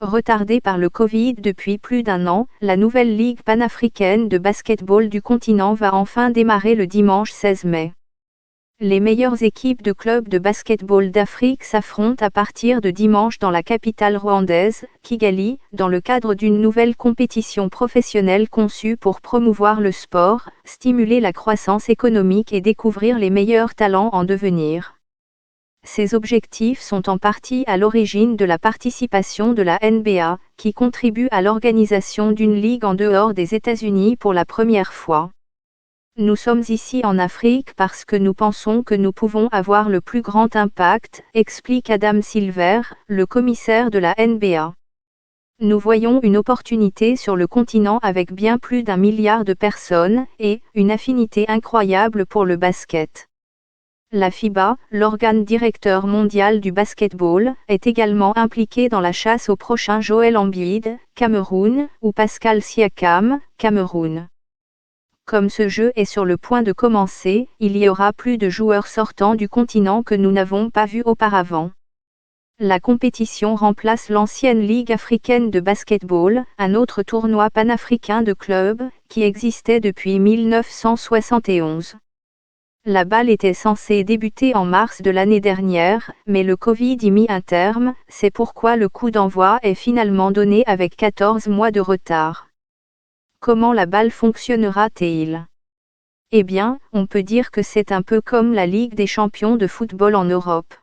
Retardée par le Covid depuis plus d'un an, la nouvelle Ligue panafricaine de basket-ball du continent va enfin démarrer le dimanche 16 mai. Les meilleures équipes de clubs de basket-ball d'Afrique s'affrontent à partir de dimanche dans la capitale rwandaise, Kigali, dans le cadre d'une nouvelle compétition professionnelle conçue pour promouvoir le sport, stimuler la croissance économique et découvrir les meilleurs talents en devenir. Ces objectifs sont en partie à l'origine de la participation de la NBA, qui contribue à l'organisation d'une ligue en dehors des États-Unis pour la première fois. Nous sommes ici en Afrique parce que nous pensons que nous pouvons avoir le plus grand impact, explique Adam Silver, le commissaire de la NBA. Nous voyons une opportunité sur le continent avec bien plus d'1 milliard de personnes, et une affinité incroyable pour le basket. La FIBA, l'organe directeur mondial du basketball, est également impliquée dans la chasse au prochain Joel Embiid, Cameroun, ou Pascal Siakam, Cameroun. Comme ce jeu est sur le point de commencer, il y aura plus de joueurs sortant du continent que nous n'avons pas vus auparavant. La compétition remplace l'ancienne Ligue africaine de basketball, un autre tournoi panafricain de clubs, qui existait depuis 1971. La balle était censée débuter en mars de l'année dernière, mais le Covid y mit un terme, c'est pourquoi le coup d'envoi est finalement donné avec 14 mois de retard. Comment la balle fonctionnera-t-il ? Eh bien, on peut dire que c'est un peu comme la Ligue des champions de football en Europe.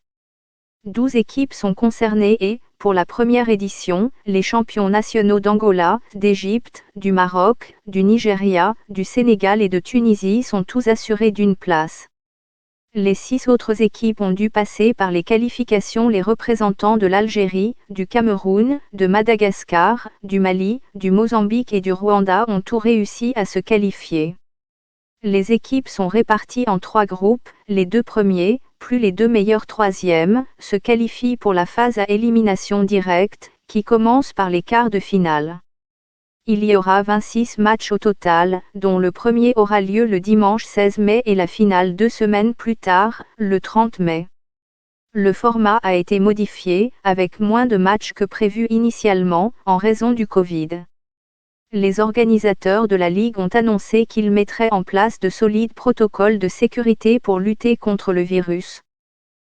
12 équipes sont concernées et, pour la première édition, les champions nationaux d'Angola, d'Égypte, du Maroc, du Nigeria, du Sénégal et de Tunisie sont tous assurés d'une place. Les 6 autres équipes ont dû passer par les qualifications. Les représentants de l'Algérie, du Cameroun, de Madagascar, du Mali, du Mozambique et du Rwanda ont tout réussi à se qualifier. Les équipes sont réparties en 3 groupes, les 2 premiers, plus les 2 meilleurs troisièmes, se qualifient pour la phase à élimination directe, qui commence par les quarts de finale. Il y aura 26 matchs au total, dont le premier aura lieu le dimanche 16 mai et la finale 2 semaines plus tard, le 30 mai. Le format a été modifié, avec moins de matchs que prévu initialement, en raison du Covid. Les organisateurs de la Ligue ont annoncé qu'ils mettraient en place de solides protocoles de sécurité pour lutter contre le virus.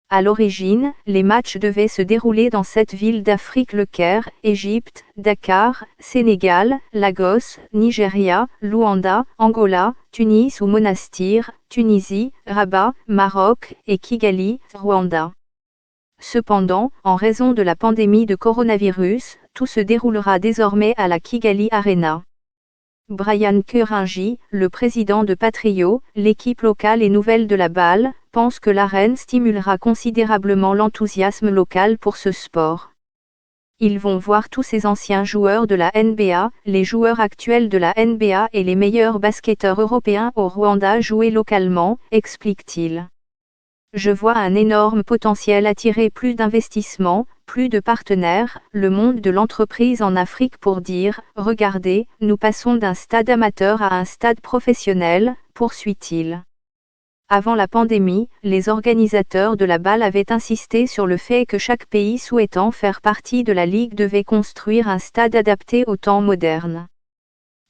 À l'origine, les matchs devaient se dérouler dans 7 villes d'Afrique: Le Caire, Égypte, Dakar, Sénégal, Lagos, Nigeria, Luanda, Angola, Tunis ou Monastir, Tunisie, Rabat, Maroc, et Kigali, Rwanda. Cependant, en raison de la pandémie de coronavirus, tout se déroulera désormais à la Kigali Arena. Brian Kuringi, le président de Patrio, l'équipe locale et nouvelle de la balle, pense que l'arène stimulera considérablement l'enthousiasme local pour ce sport. Ils vont voir tous ces anciens joueurs de la NBA, les joueurs actuels de la NBA et les meilleurs basketteurs européens au Rwanda jouer localement, explique-t-il. Je vois un énorme potentiel attirer plus d'investissements, plus de partenaires, le monde de l'entreprise en Afrique pour dire, regardez, nous passons d'un stade amateur à un stade professionnel, poursuit-il. Avant la pandémie, les organisateurs de la balle avaient insisté sur le fait que chaque pays souhaitant faire partie de la Ligue devait construire un stade adapté aux temps modernes.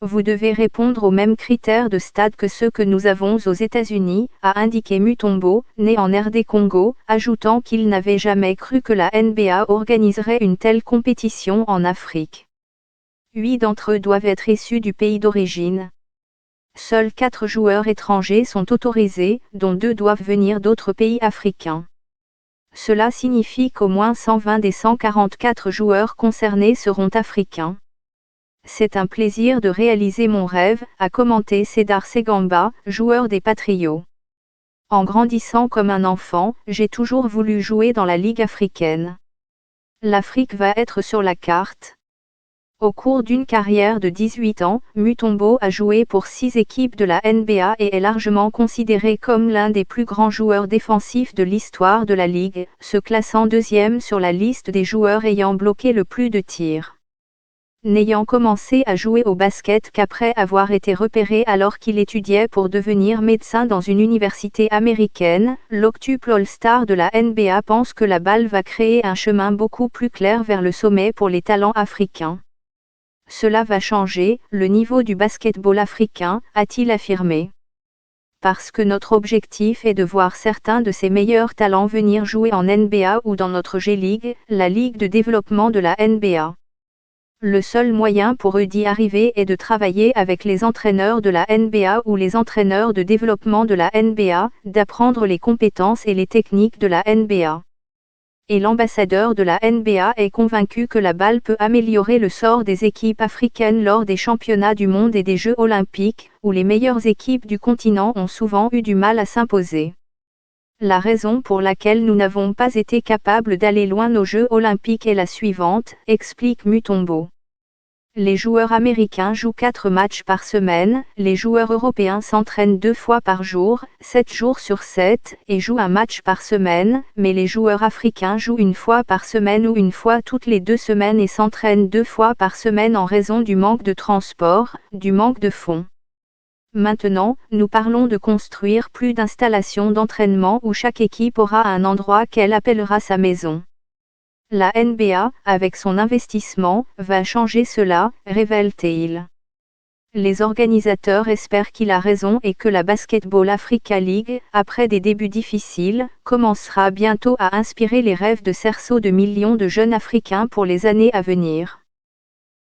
Vous devez répondre aux mêmes critères de stade que ceux que nous avons aux États-Unis, a indiqué Mutombo, né en RD Congo, ajoutant qu'il n'avait jamais cru que la NBA organiserait une telle compétition en Afrique. 8 d'entre eux doivent être issus du pays d'origine. Seuls 4 joueurs étrangers sont autorisés, dont 2 doivent venir d'autres pays africains. Cela signifie qu'au moins 120 des 144 joueurs concernés seront africains. C'est un plaisir de réaliser mon rêve, a commenté Cedar Segamba, joueur des Patriots. En grandissant comme un enfant, j'ai toujours voulu jouer dans la Ligue africaine. L'Afrique va être sur la carte. Au cours d'une carrière de 18 ans, Mutombo a joué pour 6 équipes de la NBA et est largement considéré comme l'un des plus grands joueurs défensifs de l'histoire de la Ligue, se classant 2e sur la liste des joueurs ayant bloqué le plus de tirs. N'ayant commencé à jouer au basket qu'après avoir été repéré alors qu'il étudiait pour devenir médecin dans une université américaine, l'octuple All-Star de la NBA pense que la balle va créer un chemin beaucoup plus clair vers le sommet pour les talents africains. Cela va changer le niveau du basketball africain, a-t-il affirmé. Parce que notre objectif est de voir certains de ces meilleurs talents venir jouer en NBA ou dans notre G-League, la ligue de développement de la NBA. Le seul moyen pour eux d'y arriver est de travailler avec les entraîneurs de la NBA ou les entraîneurs de développement de la NBA, d'apprendre les compétences et les techniques de la NBA. Et l'ambassadeur de la NBA est convaincu que la balle peut améliorer le sort des équipes africaines lors des championnats du monde et des Jeux olympiques, où les meilleures équipes du continent ont souvent eu du mal à s'imposer. La raison pour laquelle nous n'avons pas été capables d'aller loin aux Jeux olympiques est la suivante, explique Mutombo. Les joueurs américains jouent 4 matchs par semaine, les joueurs européens s'entraînent 2 fois par jour, 7 jours sur 7, et jouent un match par semaine, mais les joueurs africains jouent 1 fois par semaine ou 1 fois toutes les 2 semaines et s'entraînent 2 fois par semaine en raison du manque de transport, du manque de fonds. Maintenant, nous parlons de construire plus d'installations d'entraînement où chaque équipe aura un endroit qu'elle appellera sa maison. La NBA, avec son investissement, va changer cela, révèle-t-il. Les organisateurs espèrent qu'il a raison et que la Basketball Africa League, après des débuts difficiles, commencera bientôt à inspirer les rêves de cerceaux de millions de jeunes Africains pour les années à venir.